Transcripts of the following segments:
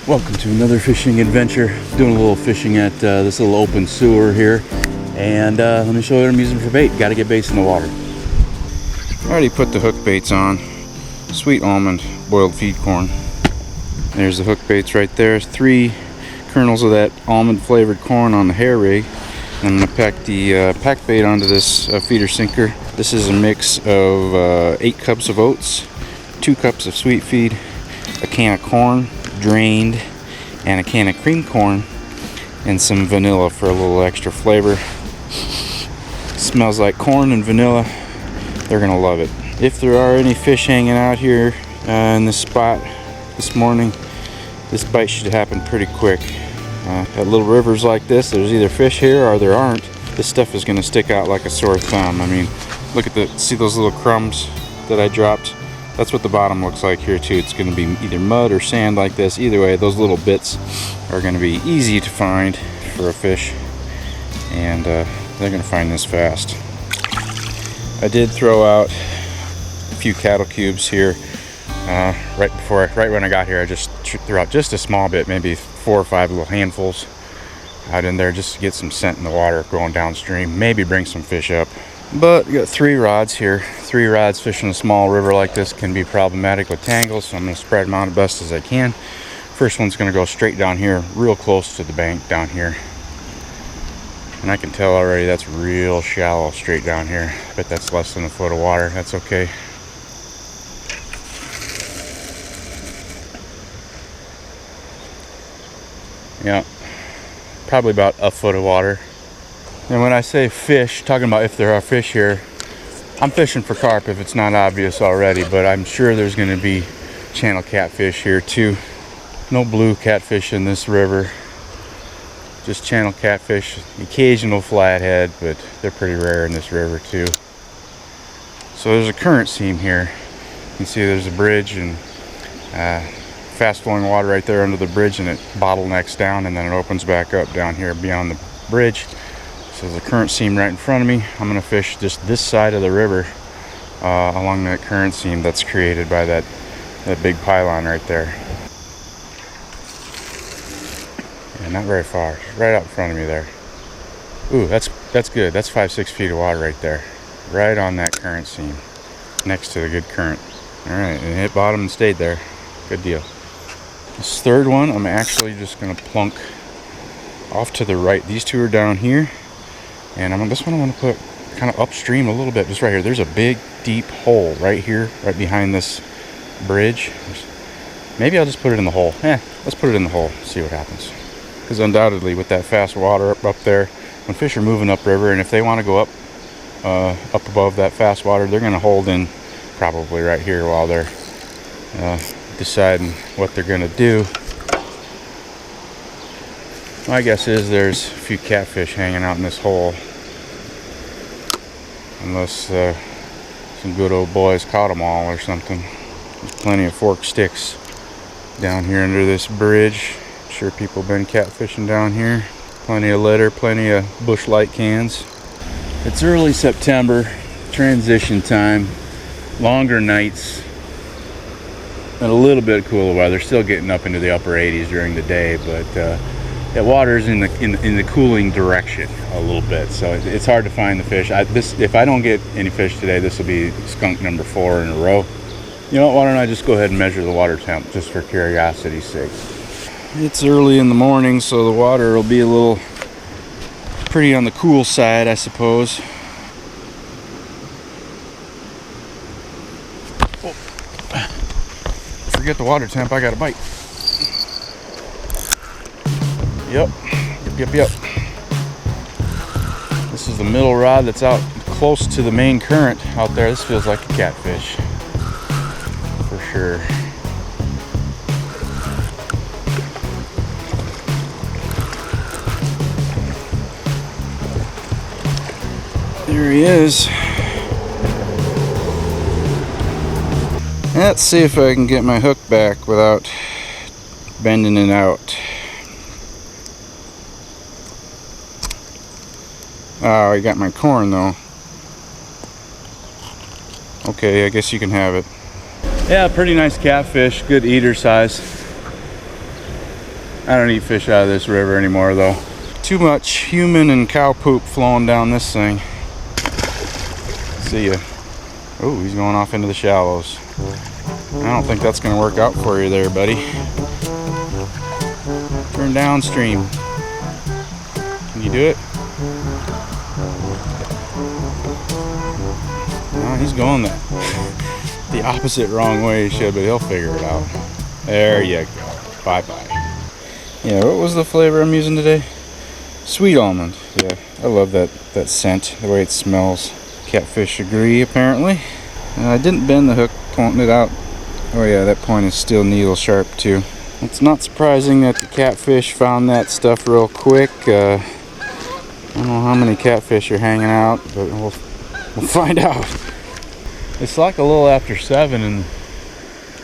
Welcome to another fishing adventure. Doing a little fishing at this little open sewer here, and let me show you what I'm using for bait. Got to get baits in the water. I already put the hook baits on. Sweet almond boiled feed corn. There's the hook baits right there. 3 kernels of that almond flavored corn on the hair rig. And I'm going to pack the pack bait onto this feeder sinker. This is a mix of 8 cups of oats, 2 cups of sweet feed, a can of corn drained, and a can of cream corn, and some vanilla for a little extra flavor. Smells like corn and vanilla. They're gonna love it. If there are any fish hanging out here in this spot this morning, this bite should happen pretty quick. At little rivers like this, there's either fish here or there aren't. This stuff is gonna stick out like a sore thumb. I mean, look at see those little crumbs that I dropped? That's what the bottom looks like here too. It's going to be either mud or sand like this. Either way, those little bits are going to be easy to find for a fish, and they're going to find this fast. I did throw out a few cattle cubes here right when I got here. I just threw out just a small bit, maybe 4 or 5 little handfuls out in there just to get some scent in the water going downstream. Maybe bring some fish up. But we got 3 rods here. 3 rods fishing a small river like this can be problematic with tangles, so I'm going to spread them out as best as I can. First one's going to go straight down here, real close to the bank down here. And I can tell already that's real shallow straight down here. I bet that's less than a foot of water. That's okay. Yeah, probably about a foot of water. And when I say fish, talking about if there are fish here, I'm fishing for carp if it's not obvious already, but I'm sure there's going to be channel catfish here too. No blue catfish in this river, just channel catfish, occasional flathead, but they're pretty rare in this river too. So there's a current seam here. You can see there's a bridge and fast flowing water right there under the bridge, and it bottlenecks down and then it opens back up down here beyond the bridge. So there's a current seam right in front of me. I'm going to fish just this side of the river along that current seam that's created by that big pylon right there. Yeah, not very far, right out in front of me there. Ooh, that's good. That's 5-6 feet of water right there, right on that current seam, next to the good current. All right, and it hit bottom and stayed there. Good deal. This third one, I'm actually just going to plunk off to the right. These 2 are down here. And this one I'm going to put kind of upstream a little bit, just right here. There's a big, deep hole right here, right behind this bridge. Maybe I'll just put it in the hole. Let's put it in the hole, see what happens. Because undoubtedly, with that fast water up there, when fish are moving upriver, and if they want to go up above that fast water, they're going to hold in probably right here while they're deciding what they're going to do. My guess is there's a few catfish hanging out in this hole, unless some good old boys caught them all or something. There's plenty of forked sticks down here under this bridge. I'm sure people have been catfishing down here. Plenty of litter, plenty of bush light cans. It's early September, transition time, longer nights, and a little bit of cooler weather. Still getting up into the upper 80s during the day, but that water is in the cooling direction a little bit, so it's hard to find the fish. If I don't get any fish today, this will be skunk number 4 in a row. You know what, why don't I just go ahead and measure the water temp just for curiosity's sake. It's early in the morning, so the water will be a little pretty on the cool side, I suppose. Oh. Forget the water temp, I got a bite. Yep. This is the middle rod that's out close to the main current out there. This feels like a catfish for sure. There he is. Let's see if I can get my hook back without bending it out. Oh, I got my corn though. Okay, I guess you can have it. Yeah, pretty nice catfish, good eater size. I don't eat fish out of this river anymore though. Too much human and cow poop flowing down this thing. See ya. Oh, he's going off into the shallows. I don't think that's gonna work out for you there, buddy. Turn downstream. Can you do it? No, he's going the opposite wrong way he should, but he'll figure it out. There you go. Bye-bye. Yeah, what was the flavor I'm using today? Sweet almond. Yeah, I love that scent, the way it smells. Catfish agree, apparently. I didn't bend the hook, pointing it out. Oh yeah, that point is still needle sharp too. It's not surprising that the catfish found that stuff real quick. I don't know how many catfish are hanging out, but we'll find out. It's like a little after 7 and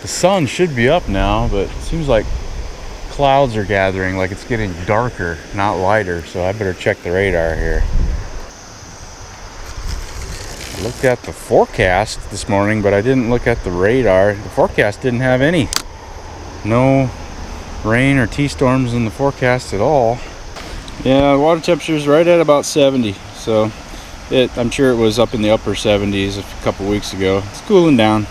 the sun should be up now, but it seems like clouds are gathering, like it's getting darker, not lighter, so I better check the radar here. I looked at the forecast this morning, but I didn't look at the radar. The forecast didn't have any. No rain or T-storms in the forecast at all. Yeah, the water temperature is right at about 70, so I'm sure it was up in the upper 70s a couple weeks ago. It's cooling down.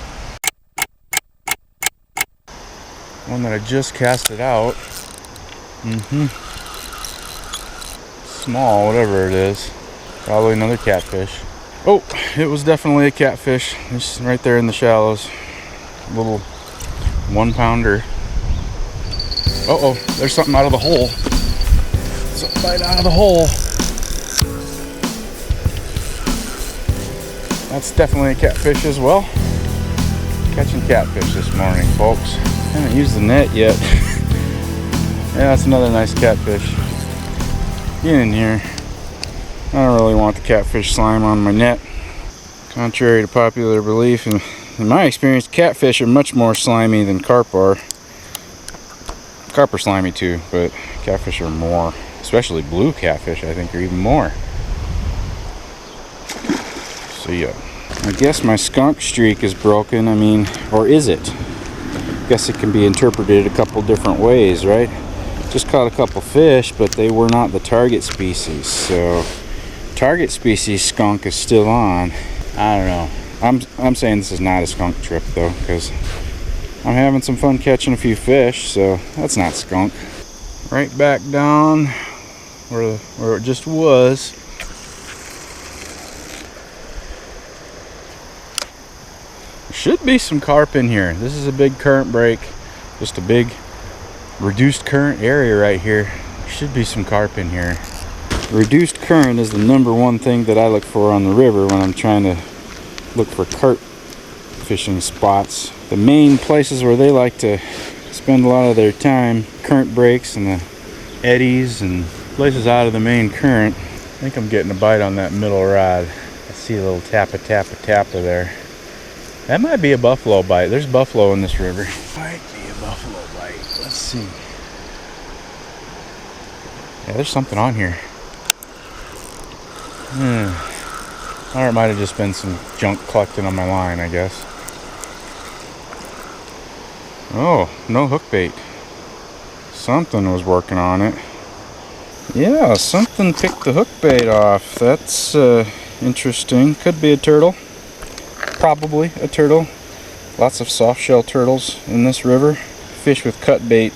One that I just casted out. Small, whatever it is. Probably another catfish. Oh, it was definitely a catfish. Just right there in the shallows. A little 1 pounder. Uh-oh, there's something out of the hole. Something right out of the hole. That's definitely a catfish as well. Catching catfish this morning, folks. Haven't used the net yet. Yeah, that's another nice catfish. Get in here. I don't really want the catfish slime on my net. Contrary to popular belief, in my experience, catfish are much more slimy than carp are. Carp are slimy too, but catfish are more. Especially blue catfish, I think, are even more. So yeah, I guess my skunk streak is broken. I mean, or is it? I guess it can be interpreted a couple different ways, right? Just caught a couple fish, but they were not the target species. So target species skunk is still on. I don't know. I'm saying this is not a skunk trip though, because I'm having some fun catching a few fish, so that's not skunk. Right back down where it just was. There should be some carp in here. This is a big current break, just a big reduced current area right here. There should be some carp in here. Reduced current is the #1 thing that I look for on the river when I'm trying to look for carp fishing spots. The main places where they like to spend a lot of their time, current breaks and the eddies and places out of the main current. I think I'm getting a bite on that middle rod. I see a little tappa there. That might be a buffalo bite. There's buffalo in this river. Might be a buffalo bite. Let's see. Yeah, there's something on here. Or it might have just been some junk collected on my line, I guess. Oh, no hook bait. Something was working on it. Yeah, something picked the hook bait off. That's interesting. Could be a turtle. Probably a turtle. Lots of soft shell turtles in this river. Fish with cut bait.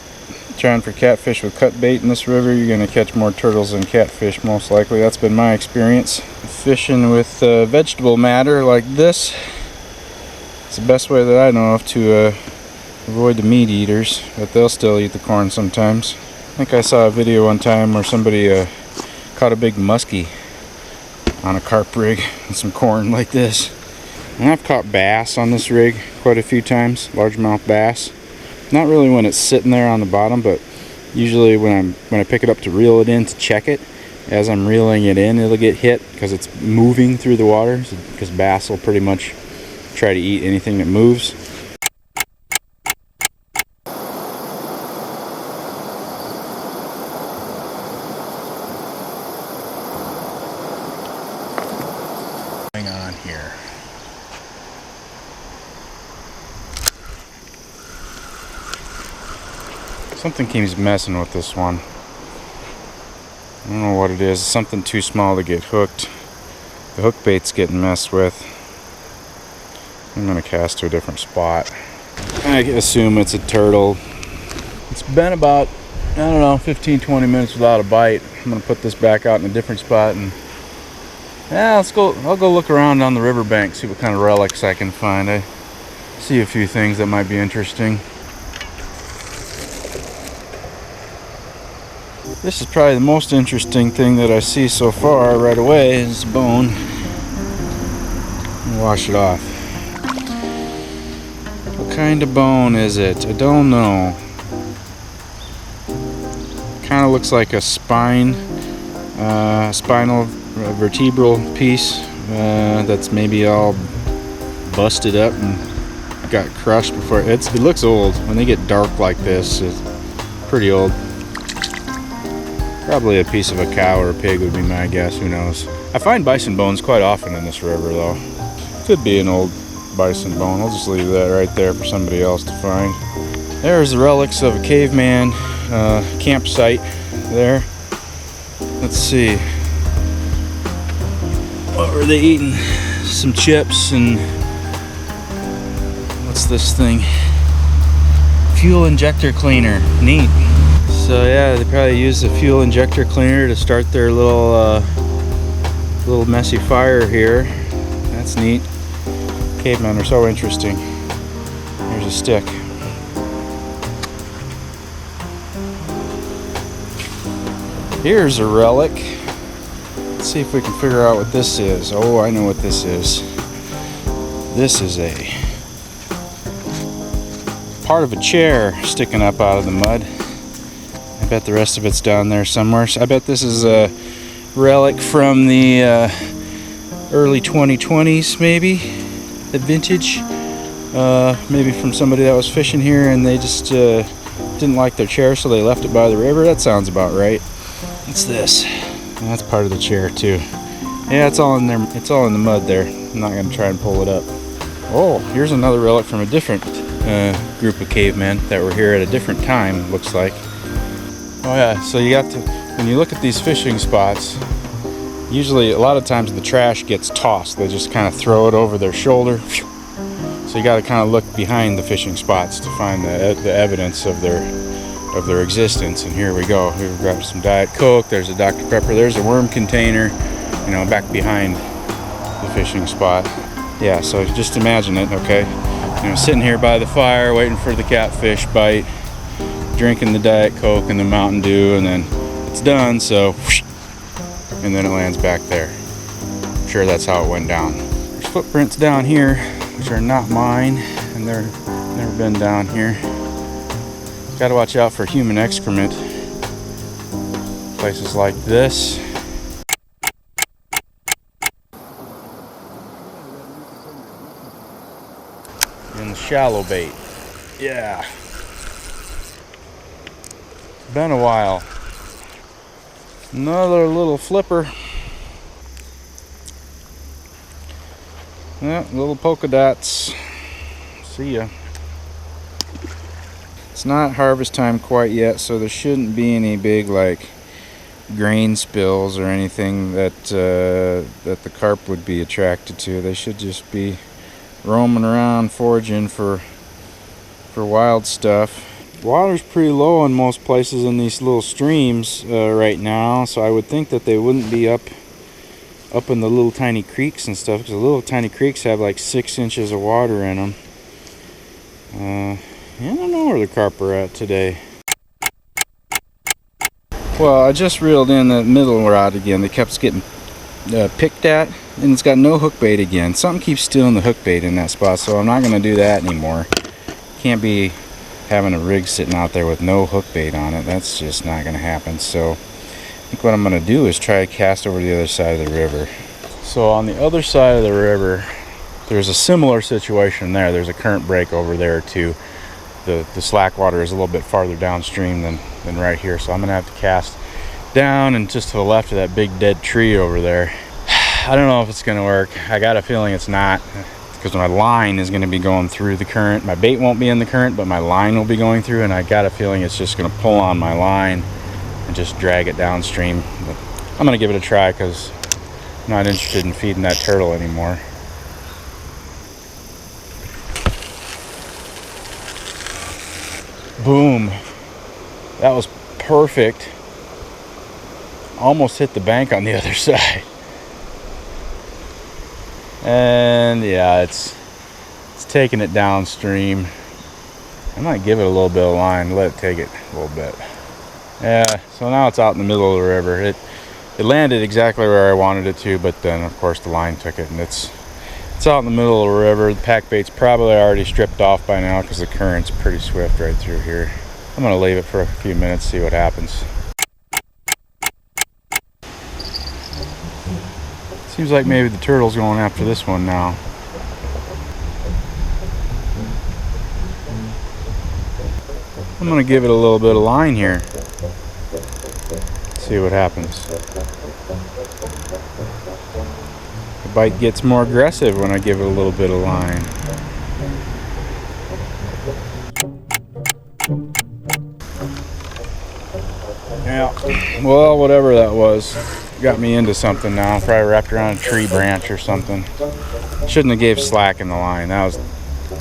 Trying for catfish with cut bait in this river, you're going to catch more turtles than catfish most likely. That's been my experience. Fishing with vegetable matter like this, it's the best way that I know of to avoid the meat eaters, but they'll still eat the corn sometimes. I think I saw a video one time where somebody caught a big muskie on a carp rig and some corn like this. And I've caught bass on this rig quite a few times, largemouth bass. Not really when it's sitting there on the bottom, but usually when I pick it up to reel it in to check it, as I'm reeling it in, it'll get hit because it's moving through the water, because bass will pretty much try to eat anything that moves. Hang on here. Something keeps messing with this one. I don't know what it is. It's something too small to get hooked. The hook bait's getting messed with. I'm gonna cast to a different spot. I assume it's a turtle. It's been about, I don't know, 15-20 minutes without a bite. I'm gonna put this back out in a different spot, and yeah, I'll go look around on the riverbank, see what kind of relics I can find. I see a few things that might be interesting. This is probably the most interesting thing that I see so far right away is bone. Wash it off. What kind of bone is it? I don't know. Kind of looks like a spinal vertebral piece that's maybe all busted up and got crushed before. It looks old. When they get dark like this, it's pretty old. Probably a piece of a cow or a pig would be my guess, who knows. I find bison bones quite often in this river though. Could be an old bison bone. I'll just leave that right there for somebody else to find. There's the relics of a caveman campsite there. Let's see. What were they eating? Some chips and what's this thing? Fuel injector cleaner. Neat. So yeah, they probably used the fuel injector cleaner to start their little messy fire here. That's neat. Cavemen are so interesting. Here's a stick. Here's a relic. Let's see if we can figure out what this is. Oh, I know what this is. This is a part of a chair sticking up out of the mud. I bet the rest of it's down there somewhere. So I bet this is a relic from the early 2020s, maybe, the vintage. Maybe from somebody that was fishing here and they just didn't like their chair, so they left it by the river. That sounds about right. What's this? And that's part of the chair too. Yeah, it's all in there. It's all in the mud there. I'm not gonna try and pull it up. Oh, here's another relic from a different group of cavemen that were here at a different time, it looks like. Oh yeah, so you got to, when you look at these fishing spots, usually a lot of times the trash gets tossed. They just kind of throw it over their shoulder. So you got to kind of look behind the fishing spots to find the evidence of their existence. And here we go. We've got some Diet Coke. There's a Dr. Pepper. There's a worm container, you know, back behind the fishing spot. Yeah, so just imagine it, okay? You know, sitting here by the fire, waiting for the catfish bite, drinking the Diet Coke and the Mountain Dew, and then it's done, so whoosh, and then it lands back there. I'm sure that's how it went down. There's footprints down here, which are not mine, and they're never been down here. Got to watch out for human excrement. Places like this. And the shallow bait. Yeah. Been a while. Another little flipper. Yeah, little polka dots. See ya. It's not harvest time quite yet, so there shouldn't be any big like grain spills or anything that the carp would be attracted to. They should just be roaming around foraging for wild stuff. Water's pretty low in most places in these little streams right now, so I would think that they wouldn't be up in the little tiny creeks and stuff, because the little tiny creeks have like 6 inches of water in them. I don't know where the carp are at today. Well, I just reeled in the middle rod again. They kept getting picked at, and it's got no hook bait again. Something keeps stealing the hook bait in that spot, so I'm not going to do that anymore. Can't be having a rig sitting out there with no hook bait on it. That's just not going to happen. So I think what I'm going to do is try to cast over to the other side of the river. So on the other side of the river, there's a similar situation there. There's a current break over there too. The slack water is a little bit farther downstream than right here, so I'm gonna have to cast down and just to the left of that big dead tree over there. I don't know if it's gonna work. I got a feeling it's not. It's because my line is going to be going through the current. My bait won't be in the current, but my line will be going through, and I got a feeling it's just going to pull on my line and just drag it downstream. But I'm going to give it a try because I'm not interested in feeding that turtle anymore. Boom. That was perfect. Almost hit the bank on the other side. And yeah, it's taking it downstream. I might give it a little bit of line, let it take it a little bit. Yeah, so now it's out in the middle of the river. It landed exactly where I wanted it to, but then of course the line took it, and it's out in the middle of the river. The pack bait's probably already stripped off by now because the current's pretty swift right through here. I'm gonna leave it for a few minutes, see what happens. Seems like maybe the turtle's going after this one now. I'm gonna give it a little bit of line here. See what happens. The bite gets more aggressive when I give it a little bit of line. Yeah, well, whatever that was, got me into something now. Probably wrapped around a tree branch or something. Shouldn't have gave slack in the line. That was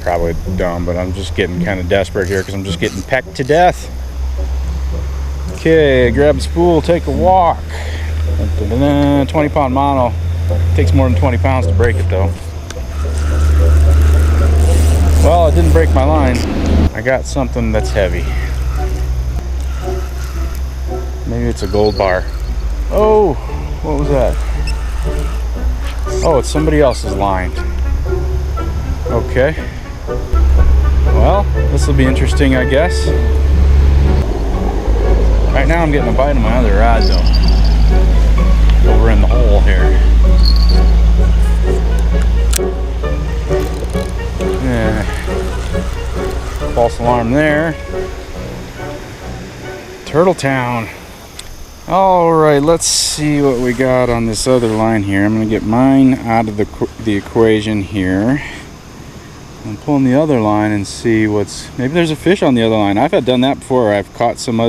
probably dumb, but I'm just getting kind of desperate here because I'm just getting pecked to death. Okay, grab a spool, take a walk. 20-pound mono. Takes more than 20 pounds to break it though. Well, it didn't break my line. I got something that's heavy. Maybe it's a gold bar. Oh, what was that? Oh, it's somebody else's line. Okay. Well, this will be interesting, I guess. Right now I'm getting a bite of my other rod though. Over in the hole here. Yeah. False alarm there. Turtle Town. Alright, let's see what we got on this other line here. I'm going to get mine out of the equation here. I'm pulling the other line and see what's... Maybe there's a fish on the other line. I've done that before. I've caught some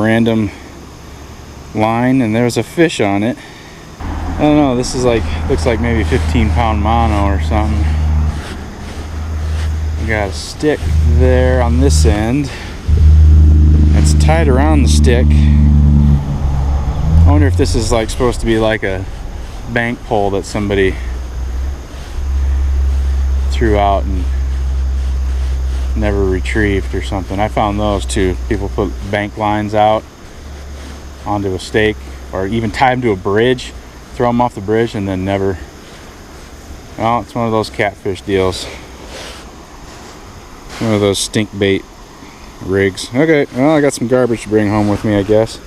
random line and there's a fish on it. I don't know, this is like, looks like maybe 15-pound mono or something. We got a stick there on this end. It's tied around the stick. I wonder if this is like supposed to be like a bank pole that somebody threw out and never retrieved or something. I found those too. People put bank lines out onto a stake or even tie them to a bridge, throw them off the bridge and then never... Well, it's one of those catfish deals. One of those stink bait rigs. Okay, well, I got some garbage to bring home with me, I guess.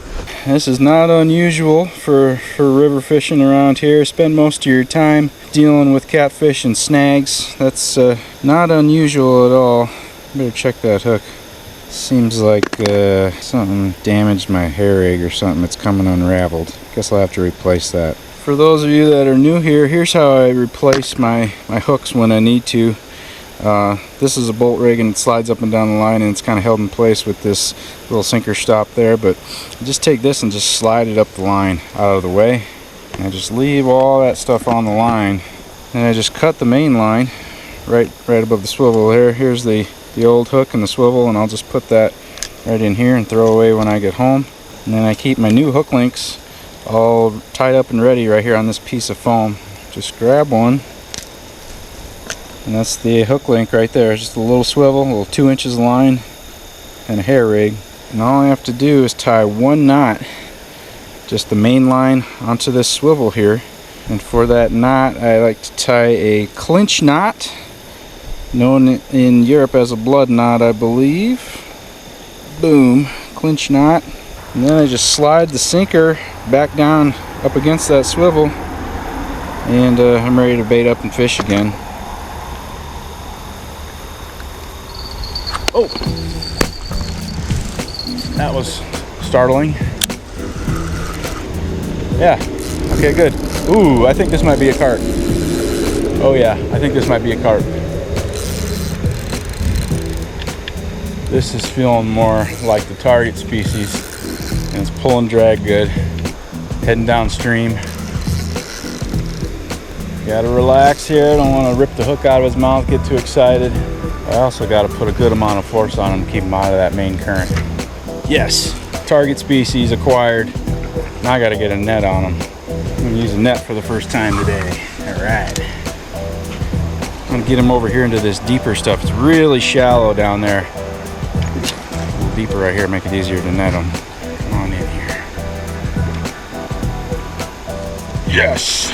This is not unusual for river fishing around here. Spend most of your time dealing with catfish and snags. That's not unusual at all. Better check that hook. Seems like something damaged my hair rig or something. It's coming unraveled. Guess I'll have to replace that. For those of you that are new here, here's how I replace my hooks when I need to. This is a bolt rig and it slides up and down the line and it's kind of held in place with this little sinker stop there, but I just take this and just slide it up the line out of the way and I just leave all that stuff on the line and I just cut the main line right above the swivel there. Here's the old hook and the swivel, and I'll just put that right in here and throw away when I get home. And then I keep my new hook links all tied up and ready right here on this piece of foam. Just grab one. And that's the hook link right there. Just a little swivel, a little 2 inches of line, and a hair rig. And all I have to do is tie one knot, just the main line, onto this swivel here. And for that knot, I like to tie a clinch knot, known in Europe as a blood knot, I believe. Boom, clinch knot. And then I just slide the sinker back down up against that swivel, and I'm ready to bait up and fish again. Oh, that was startling. Yeah, okay, good. Ooh, I think this might be a carp. Oh yeah, I think this might be a carp. This is feeling more like the target species, and it's pulling drag good. Heading downstream. Gotta relax here, don't want to rip the hook out of his mouth, get too excited. I also got to put a good amount of force on him to keep him out of that main current. Yes, target species acquired. Now I got to get a net on him. I'm going to use a net for the first time today. All right. I'm going to get him over here into this deeper stuff. It's really shallow down there. A little deeper right here, make it easier to net him. Come on in here. Yes.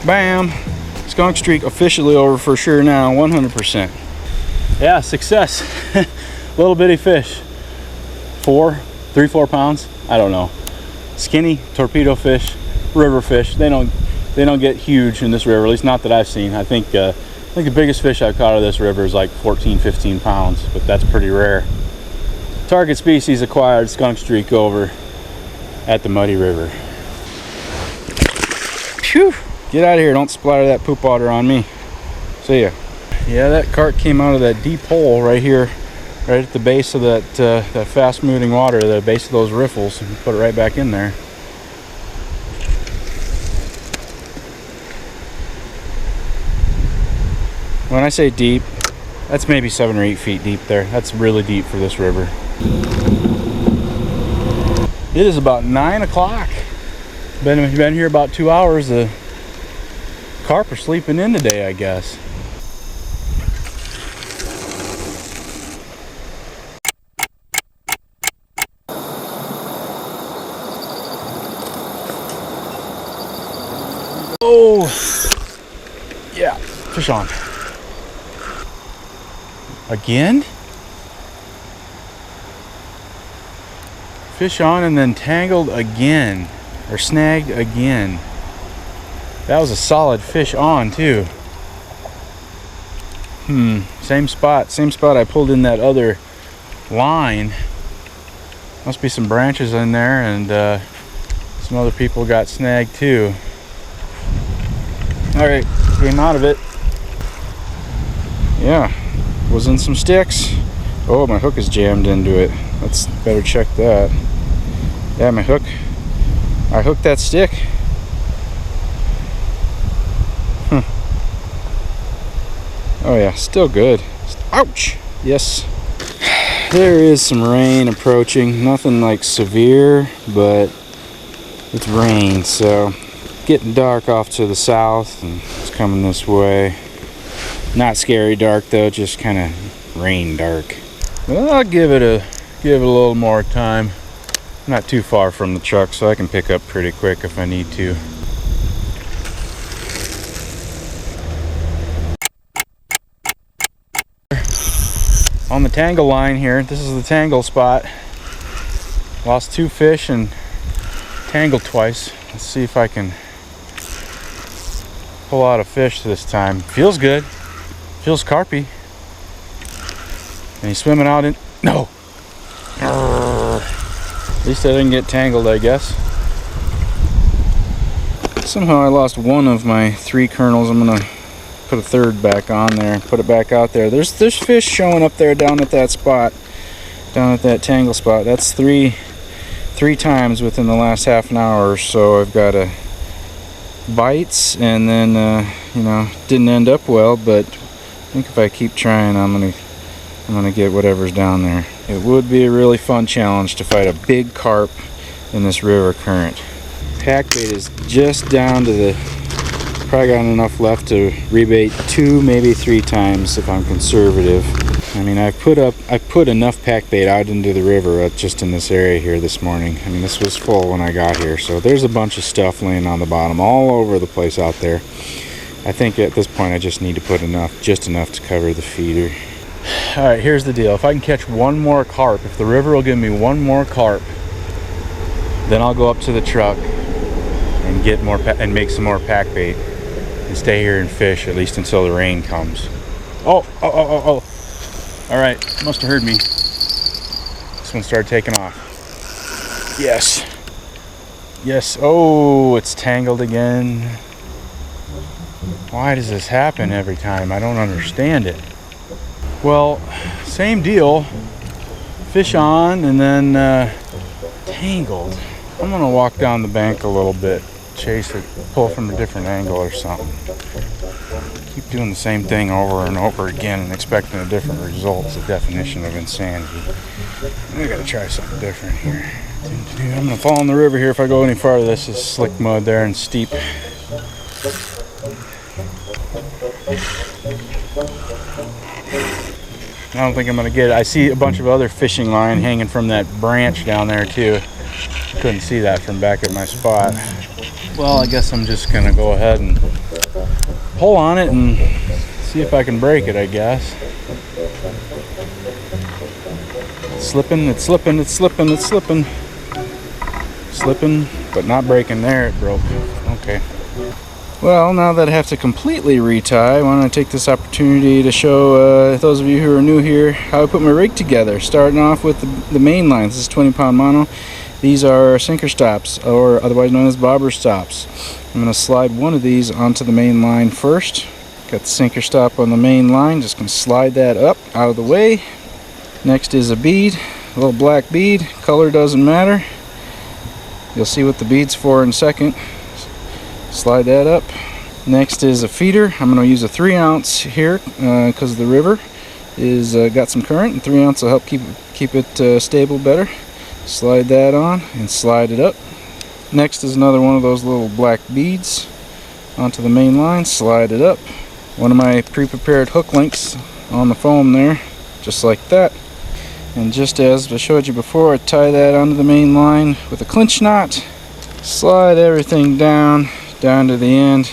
Bam. Skunk streak officially over for sure now, 100%. Yeah, success. Little bitty fish. 3-4 pounds. I don't know. Skinny torpedo fish, river fish. They don't get huge in this river, at least not that I've seen. I think the biggest fish I've caught out of this river is like 14-15 pounds, but that's pretty rare. Target species acquired, skunk streak over at the Muddy River. Phew! Get out of here, don't splatter that poop water on me. See ya. Yeah, that carp came out of that deep hole right here, right at the base of that fast moving water, the base of those riffles, and put it right back in there. When I say deep, that's maybe 7 or 8 feet deep there. That's really deep for this river. It is about 9 o'clock. Been here about 2 hours. The carp are sleeping in today, I guess. Oh, yeah, fish on. Again? Fish on and then tangled again, or snagged again. That was a solid fish on too. Same spot I pulled in that other line. Must be some branches in there, and some other people got snagged too. All right, came out of it. Yeah, was in some sticks. Oh, my hook is jammed into it. Let's better check that. Yeah, my hook. I hooked that stick. Oh yeah, still good. Ouch! Yes. There is some rain approaching. Nothing like severe, but it's rain, so getting dark off to the south, and it's coming this way. Not scary dark though, just kind of rain dark. Well, I'll give it a little more time. Not too far from the truck, so I can pick up pretty quick if I need to. On the tangle line here, this is the tangle spot. Lost 2 fish and tangled twice. Let's see if I can pull out a fish this time. Feels good. Feels carpy. And he's swimming out in... No! At least I didn't get tangled, I guess. Somehow I lost one of my 3 kernels. I'm gonna put a third back on there and put it back out there. There's fish showing up there down at that spot, down at that tangle spot. That's three times within the last half an hour or so. I've got bites, and then you know, didn't end up well, but I think if I keep trying, I'm gonna get whatever's down there. It would be a really fun challenge to fight a big carp in this river current. Pack bait is just down to the... Probably got enough left to rebait 2, maybe 3 times if I'm conservative. I mean, I've put enough pack bait out into the river just in this area here this morning. I mean, this was full when I got here, so there's a bunch of stuff laying on the bottom all over the place out there. I think at this point I just need to put just enough to cover the feeder. All right, here's the deal. If I can catch one more carp, if the river will give me one more carp, then I'll go up to the truck and get more and make some more pack bait and stay here and fish at least until the rain comes. Oh. All right, must have heard me. This one started taking off. Yes. Oh, it's tangled again. Why does this happen every time? I don't understand it. Well, same deal. Fish on and then tangled. I'm gonna walk down the bank a little bit, chase it, pull from a different angle or something. Keep doing the same thing over and over again and expecting a different result. It's the definition of insanity. I gotta try something different here. I'm gonna fall in the river here if I go any farther. This is slick mud there and steep. I don't think I'm gonna get it. I see a bunch of other fishing line hanging from that branch down there too. Couldn't see that from back at my spot. Well, I guess I'm just gonna go ahead and pull on it and see if I can break it, I guess. It's slipping, it's slipping, it's slipping, it's slipping. Slipping, but not breaking. There, it broke. Okay. Well, now that I have to completely retie, I want to take this opportunity to show those of you who are new here how I put my rig together. Starting off with the main lines. This is 20-pound mono. These are sinker stops, or otherwise known as bobber stops. I'm going to slide one of these onto the main line first. Got the sinker stop on the main line. Just going to slide that up out of the way. Next is a bead, a little black bead. Color doesn't matter. You'll see what the bead's for in a second. Slide that up. Next is a feeder. I'm going to use a 3-ounce here because the river is got some current, and 3 ounce will help keep it stable better. Slide that on and slide it up. Next is another one of those little black beads onto the main line. Slide it up. One of my pre-prepared hook links on the foam there, just like that. And just as I showed you before, I tie that onto the main line with a clinch knot. Slide everything down to the end.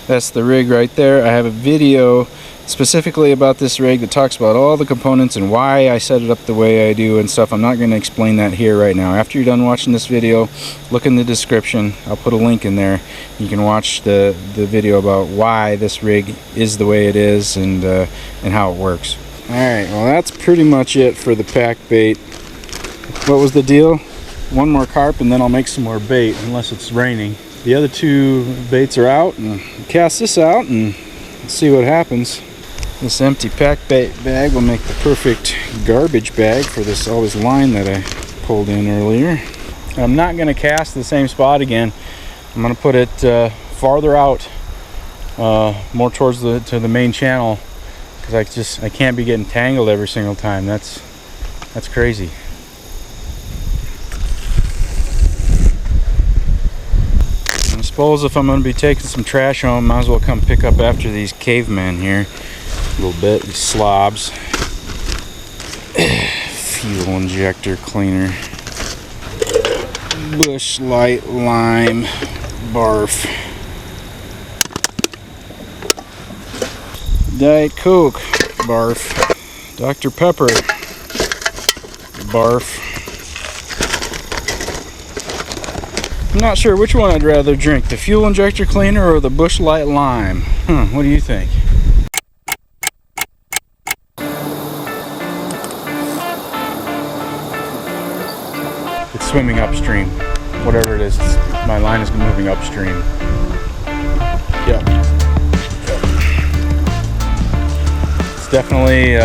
That's the rig right there. I have a video specifically about this rig that talks about all the components and why I set it up the way I do and stuff. I'm not going to explain that here right now. After you're done watching this video, look in the description. I'll put a link in there. You can watch the video about why this rig is the way it is and how it works. Alright, well that's pretty much it for the pack bait. What was the deal? One more carp and then I'll make some more bait, unless it's raining. The other two baits are out, and cast this out and see what happens. This empty pack bait bag will make the perfect garbage bag for all this line that I pulled in earlier. I'm not going to cast the same spot again. I'm going to put it farther out, more towards the main channel, because I can't be getting tangled every single time. That's crazy. I suppose if I'm going to be taking some trash home, might as well come pick up after these cavemen here a little bit. These slobs. Fuel injector cleaner. Bush Light lime. Barf. Diet Coke. Barf. Dr. Pepper. Barf. I'm not sure which one I'd rather drink, the fuel injector cleaner or the Bush Light lime. What do you think? It's swimming upstream. Whatever it is, my line is moving upstream. Yep. It's definitely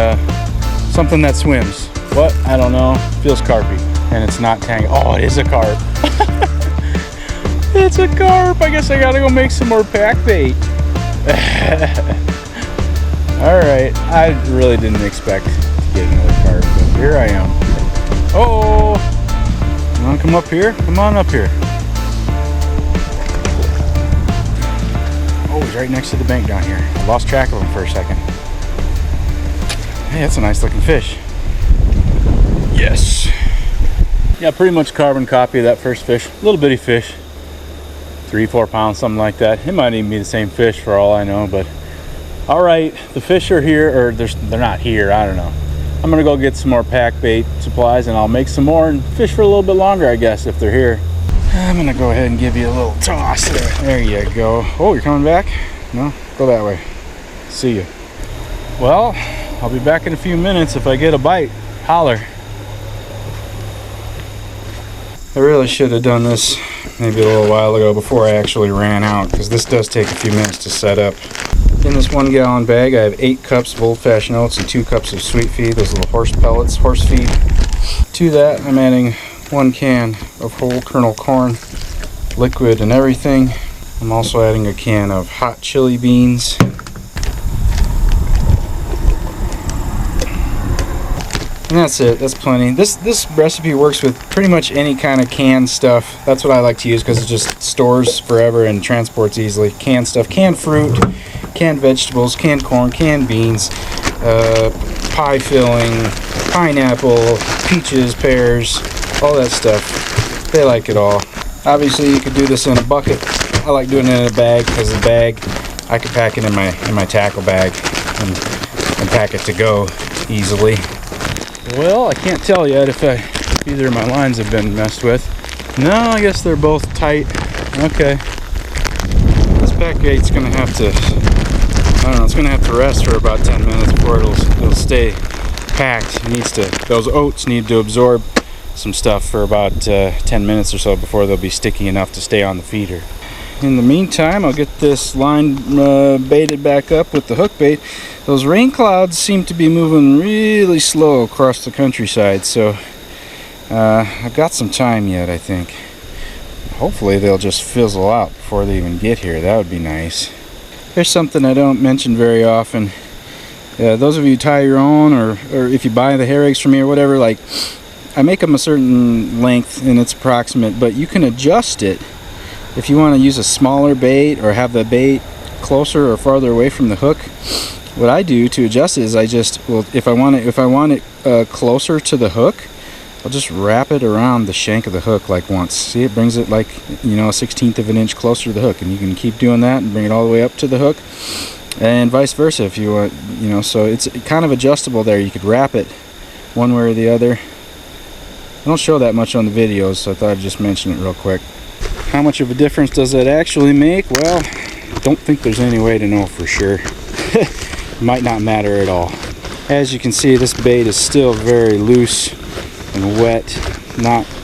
something that swims. What? I don't know. Feels carpy. And it's not tangled. Oh, it is a carp. It's a carp. I guess I gotta go make some more pack bait. Alright, I really didn't expect to get another carp, but here I am. Oh, you wanna come up here? Come on up here. Oh, he's right next to the bank down here. I lost track of him for a second. Hey, that's a nice looking fish. Yes. Yeah, pretty much carbon copy of that first fish. Little bitty fish. 3-4 pounds, something like that. It might even be the same fish for all I know, but all right, the fish are here, or they're not here, I don't know. I'm gonna go get some more pack bait supplies and I'll make some more and fish for a little bit longer, I guess, if they're here. I'm gonna go ahead and give you a little toss there. There you go. Oh, you're coming back? No? Go that way. See you. Well, I'll be back in a few minutes. If I get a bite, holler. I really should have done this maybe a little while ago before I actually ran out, because this does take a few minutes to set up. In this 1 gallon bag, I have 8 cups of old-fashioned oats and 2 cups of sweet feed. Those little horse pellets, horse feed. To that, I'm adding 1 can of whole kernel corn, liquid and everything. I'm also adding a can of hot chili beans. And that's it. That's plenty. This recipe works with pretty much any kind of canned stuff. That's what I like to use because it just stores forever and transports easily. Canned stuff, canned fruit, canned vegetables, canned corn, canned beans, pie filling, pineapple, peaches, pears, all that stuff. They like it all. Obviously, you could do this in a bucket. I like doing it in a bag because the bag, I could pack it in my tackle bag and pack it to go easily. Well, I can't tell yet if either of my lines have been messed with. No, I guess they're both tight. Okay. This back gate's gonna have to, I don't know, it's gonna have to rest for about 10 minutes before it'll stay packed. Those oats need to absorb some stuff for about 10 minutes or so before they'll be sticky enough to stay on the feeder. In the meantime, I'll get this line baited back up with the hook bait. Those rain clouds seem to be moving really slow across the countryside, so I've got some time yet, I think. Hopefully they'll just fizzle out before they even get here. That would be nice. There's something I don't mention very often. Those of you who tie your own, or if you buy the hair eggs from me or whatever, like, I make them a certain length and it's approximate, but you can adjust it if you want to use a smaller bait or have the bait closer or farther away from the hook. What I do to adjust it is if I want it closer to the hook, I'll just wrap it around the shank of the hook like once. See, it brings it like, you know, a 1/16 of an inch closer to the hook, and you can keep doing that and bring it all the way up to the hook, and vice versa if you want, you know. So it's kind of adjustable there. You could wrap it one way or the other. I don't show that much on the videos, so I thought I'd just mention it real quick. How much of a difference does that actually make? Well, I don't think there's any way to know for sure. Might not matter at all. As you can see, this bait is still very loose and wet.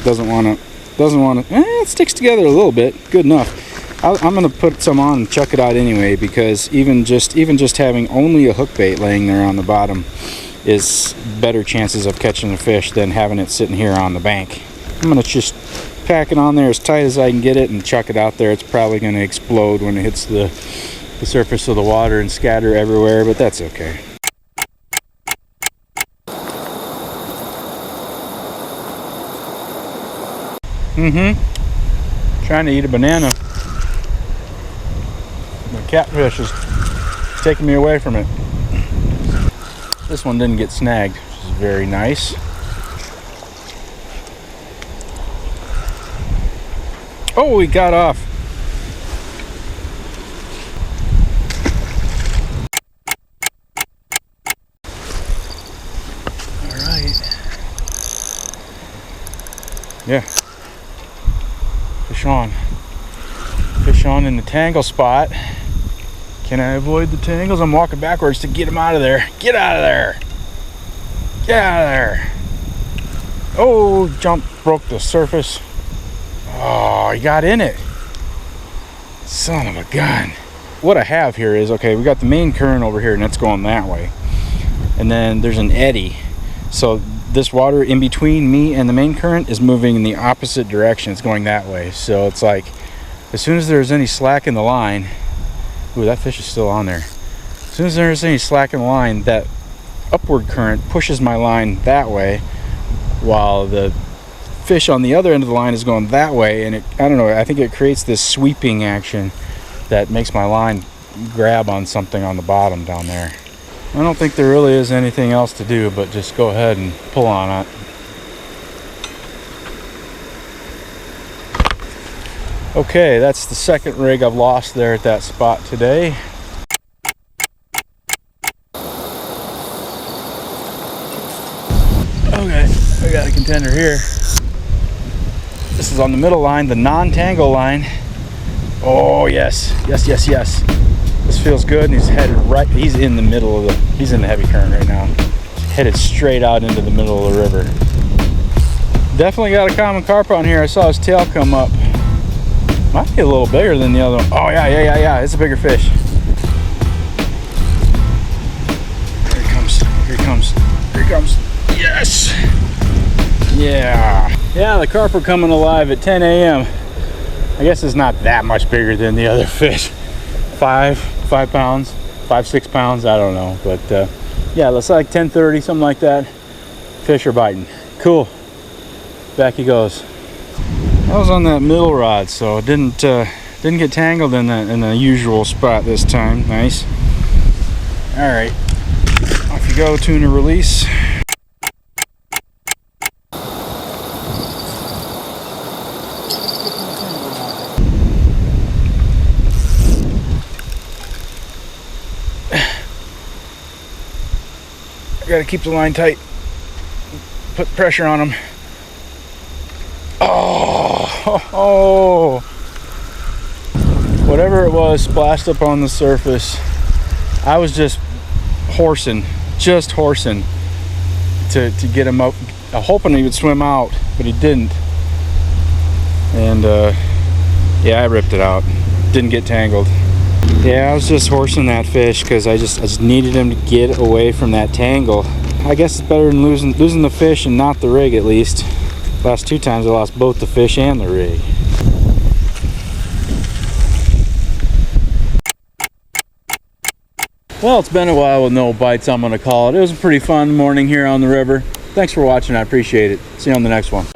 Doesn't want to. It sticks together a little bit. Good enough. I'm gonna put some on and chuck it out anyway, because even just having only a hook bait laying there on the bottom is better chances of catching a fish than having it sitting here on the bank. I'm gonna just pack it on there as tight as I can get it and chuck it out there. It's probably gonna explode when it hits the surface of the water and scatter everywhere, but that's okay. Trying to eat a banana. The catfish is taking me away from it. This one didn't get snagged, which is very nice. Oh, he got off. All right. Yeah. Fish on. Fish on in the tangle spot. Can I avoid the tangles? I'm walking backwards to get him out of there. Get out of there. Get out of there. Oh, jump, broke the surface. Oh, he got in it. Son of a gun. What I have here is, okay, we got the main current over here and it's going that way. And then there's an eddy. So this water in between me and the main current is moving in the opposite direction. It's going that way. So it's like, as soon as there's any slack in the line, ooh, that fish is still on there. As soon as there's any slack in the line, that upward current pushes my line that way, while the fish on the other end of the line is going that way, and I don't know, I think it creates this sweeping action that makes my line grab on something on the bottom down there. I don't think there really is anything else to do but just go ahead and pull on it. Okay, that's the second rig I've lost there at that spot today. Okay, I got a contender here. This is on the middle line, the non-tangle line. Oh yes, yes, yes, yes. This feels good, and he's headed right, he's in the middle of he's in the heavy current right now. Headed straight out into the middle of the river. Definitely got a common carp on here. I saw his tail come up. Might be a little bigger than the other one. Oh yeah. It's a bigger fish. Here he comes. Here he comes. Here he comes. Yes. Yeah, the carp are coming alive at 10 a.m. I guess it's not that much bigger than the other fish. 5 pounds, 6 pounds, I don't know. But yeah, looks like 10:30, something like that. Fish are biting. Cool. Back he goes. I was on that middle rod, so it didn't get tangled in the usual spot this time. Nice. All right, off you go, tuna release. I gotta keep the line tight. Put pressure on them. Oh, whatever it was splashed up on the surface. I was just horsing to get him up, hoping he would swim out, but he didn't. And yeah, I ripped it out. Didn't get tangled. Yeah, I was just horsing that fish because I just needed him to get away from that tangle. I guess it's better than losing the fish and not the rig, at least. Last 2 times I lost both the fish and the rig. Well, it's been a while with no bites, I'm gonna call it. It was a pretty fun morning here on the river. Thanks for watching, I appreciate it. See you on the next one.